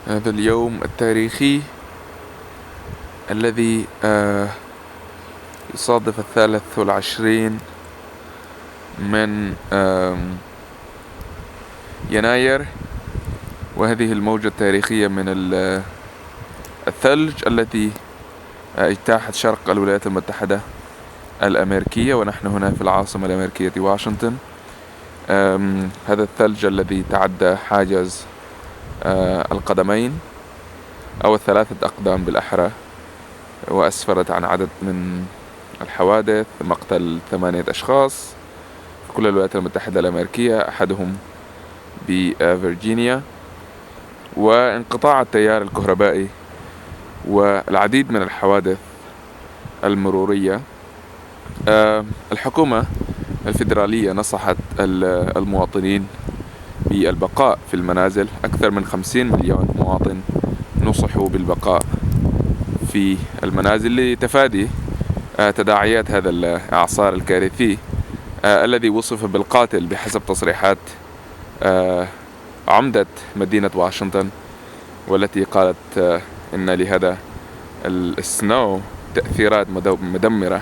هذا اليوم التاريخي الذي يصادف 23 من يناير، وهذه الموجة التاريخية من الثلج التي اجتاحت شرق الولايات المتحدة الأمريكية، ونحن هنا في العاصمة الأمريكية واشنطن. هذا الثلج الذي تعدى حاجز القدمين أو 3 أقدام بالأحرى، وأسفرت عن عدد من الحوادث، مقتل 8 أشخاص في كل الولايات المتحدة الأمريكية، أحدهم بفرجينيا، وانقطاع التيار الكهربائي والعديد من الحوادث المرورية. الحكومة الفيدرالية نصحت المواطنين بالبقاء في المنازل. أكثر من 50 مليون مواطن نصحوا بالبقاء في المنازل لتفادي تداعيات هذا الإعصار الكارثي الذي وصف بالقاتل بحسب تصريحات عمدة مدينة واشنطن، والتي قالت إن لهذا السنو تأثيرات مدمرة،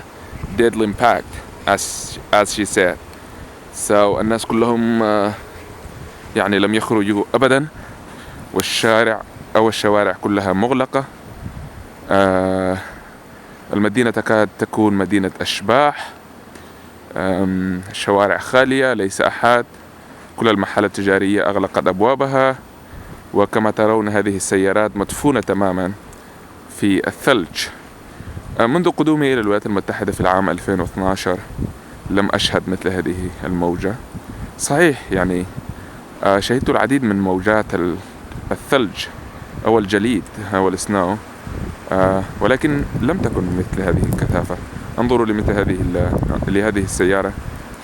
deadly impact as she said. الناس كلهم يعني لم يخرجوا أبدا، والشوارع كلها مغلقة. المدينة تكاد تكون مدينة أشباح. الشوارع خالية، ليس أحد. كل المحلات التجارية أغلقت أبوابها، وكما ترون هذه السيارات مدفونة تماما في الثلج. منذ قدومي إلى الولايات المتحدة في العام 2012 لم أشهد مثل هذه الموجة. صحيح، يعني شهدت العديد من موجات الثلج أو الجليد أو السنو، ولكن لم تكن مثل هذه الكثافة. انظروا لهذه السيارة،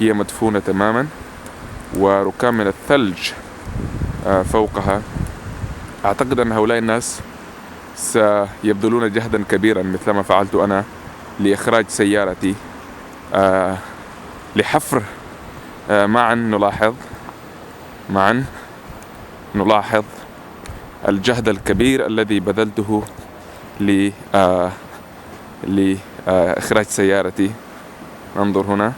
هي مدفونة تماما وركام من الثلج فوقها. أعتقد أن هؤلاء الناس سيبذلون جهدا كبيرا مثلما فعلت أنا لإخراج سيارتي لحفر. معا نلاحظ الجهد الكبير الذي بذلته لإخراج سيارتي. انظر هنا،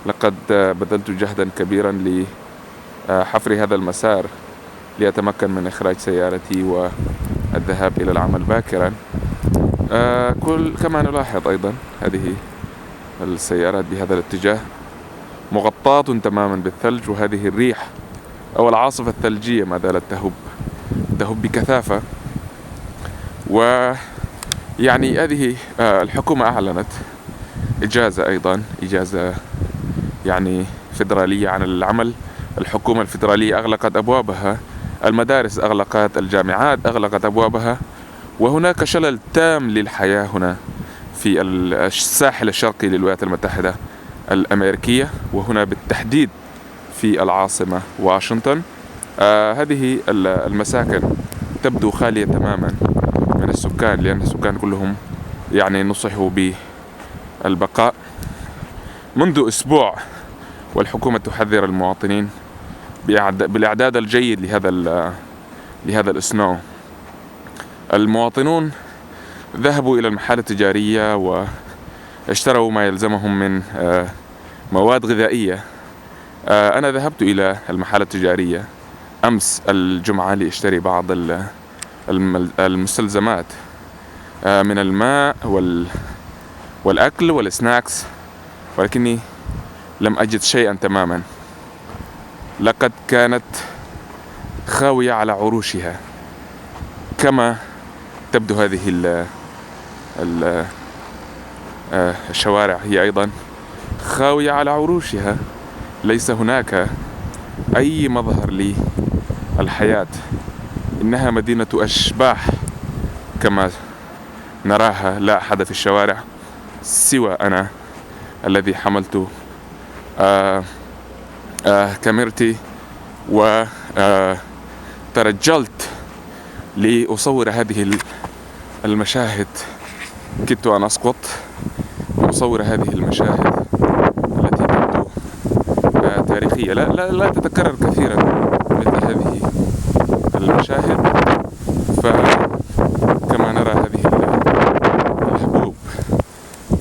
لقد بذلت جهدا كبيرا لحفر هذا المسار لأتمكن من إخراج سيارتي والذهاب إلى العمل باكرا. كما نلاحظ أيضا هذه السيارات بهذا الاتجاه مغطاة تماما بالثلج، وهذه الريح أو العاصفة الثلجية ما زالت تهب بكثافة. ويعني هذه الحكومة أعلنت إجازة يعني فيدرالية عن العمل. الحكومة الفيدرالية أغلقت أبوابها، المدارس أغلقت، الجامعات أغلقت أبوابها، وهناك شلل تام للحياة هنا في الساحل الشرقي للولايات المتحدة الأمريكية، وهنا بالتحديد في العاصمة واشنطن. هذه المساكن تبدو خالية تماما من السكان، لأن السكان كلهم يعني نصحوا بالبقاء منذ أسبوع، والحكومة تحذر المواطنين بالإعداد الجيد لهذا السنو. المواطنون ذهبوا إلى المحلات التجارية واشتروا ما يلزمهم من مواد غذائية. أنا ذهبت إلى المحلات التجارية أمس الجمعة لأشتري بعض المستلزمات من الماء والأكل والسناكس، ولكني لم أجد شيئا تماما. لقد كانت خاوية على عروشها، كما تبدو هذه الشوارع هي أيضا خاوية على عروشها. ليس هناك أي مظهر للحياة. إنها مدينة أشباح كما نراها. لا أحد في الشوارع سوى أنا الذي حملت كاميرتي وترجلت لأصور هذه المشاهد. كدت أن أسقط وأصور هذه المشاهد التي تبدو تاريخية لا تتكرر كثيرا مثل هذه المشاهد، فكما نرى هذه الحبوب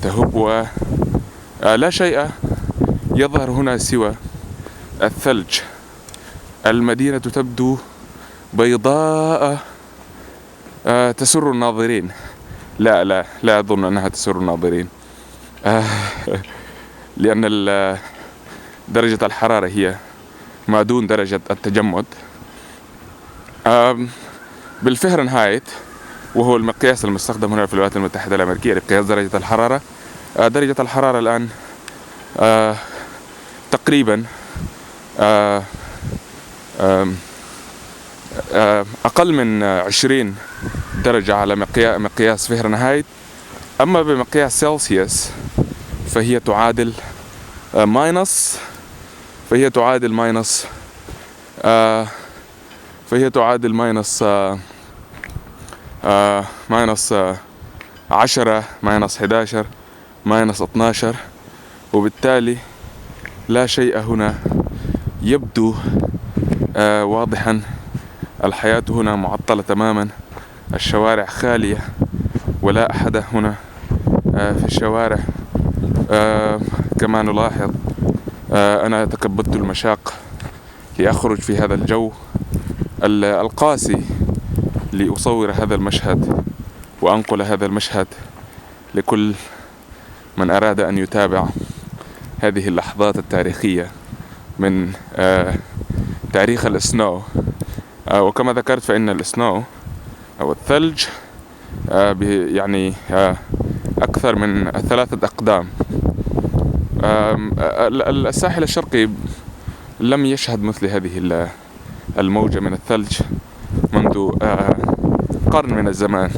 تهب ولا شيء يظهر هنا سوى الثلج. المدينة تبدو بيضاء تسر الناظرين. لا أظن أنها تسر الناظرين، لأن درجة الحرارة هي ما دون درجة التجمد. بالفهرنهايت، وهو المقياس المستخدم هنا في الولايات المتحدة الأمريكية لقياس درجة الحرارة، درجة الحرارة الآن تقريبا أقل من 20 درجة على مقياس فهرنهايت. أما بمقياس سلسيوس فهي تعادل ماينس 10 ماينس 11 ماينس 12، وبالتالي لا شيء هنا يبدو واضحا. الحياة هنا معطلة تماما، الشوارع خالية ولا أحد هنا في الشوارع. كما نلاحظ أنا تكبدت المشاق لأخرج في هذا الجو القاسي لأصور هذا المشهد وأنقل هذا المشهد لكل من أراد أن يتابع هذه اللحظات التاريخية من تاريخ السنو. وكما ذكرت فإن السنو أو الثلج يعني أكثر من 3 أقدام. الساحل الشرقي لم يشهد مثل هذه الموجة من الثلج منذ قرن من الزمان،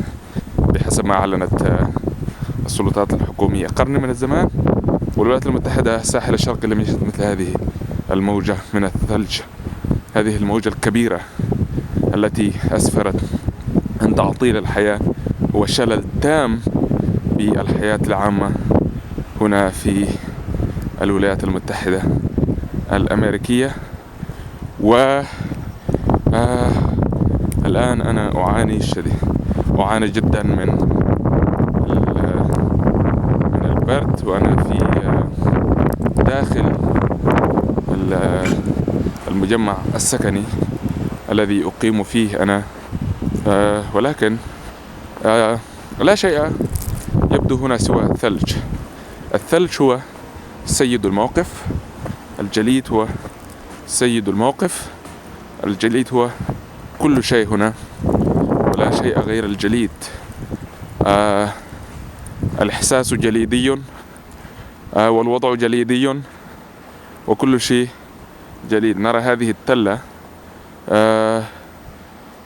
بحسب ما أعلنت السلطات الحكومية. قرن من الزمان، والولايات المتحدة الساحل الشرقي لم يشهد مثل هذه الموجة من الثلج، هذه الموجة الكبيرة التي أسفرت عن تعطيل الحياة وشلل تام بالحياة العامة هنا في الولايات المتحدة الأمريكية. الآن أنا أعاني جدا من البرد، وأنا في داخل المجمع السكني الذي أقيم فيه أنا، ولكن لا شيء يبدو هنا سوى الثلج. الثلج هو سيد الموقف، الجليد هو سيد الموقف، الجليد هو كل شيء هنا ولا شيء غير الجليد. الإحساس جليدي، والوضع جليدي، وكل شيء جليد. نرى هذه التلة،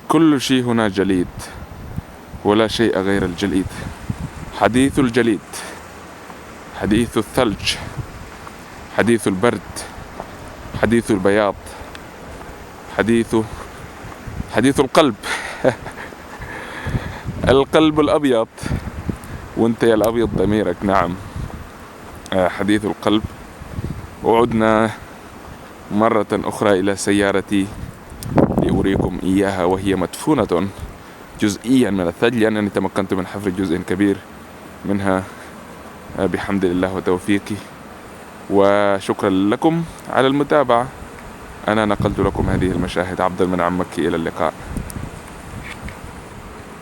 كل شيء هنا جليد ولا شيء غير الجليد. حديث الجليد، حديث الثلج، حديث البرد، حديث البياض، حديث القلب القلب الأبيض، وانت يا الأبيض ضميرك. نعم، حديث القلب. وعدنا مرة أخرى إلى سيارتي لأريكم إياها وهي مدفونة جزئيا من الثلج، لأنني تمكنت من حفر جزء كبير منها بحمد الله وتوفيقه. وشكرا لكم على المتابعة. أنا نقلت لكم هذه المشاهد، عبد المنعم مكي. إلى اللقاء.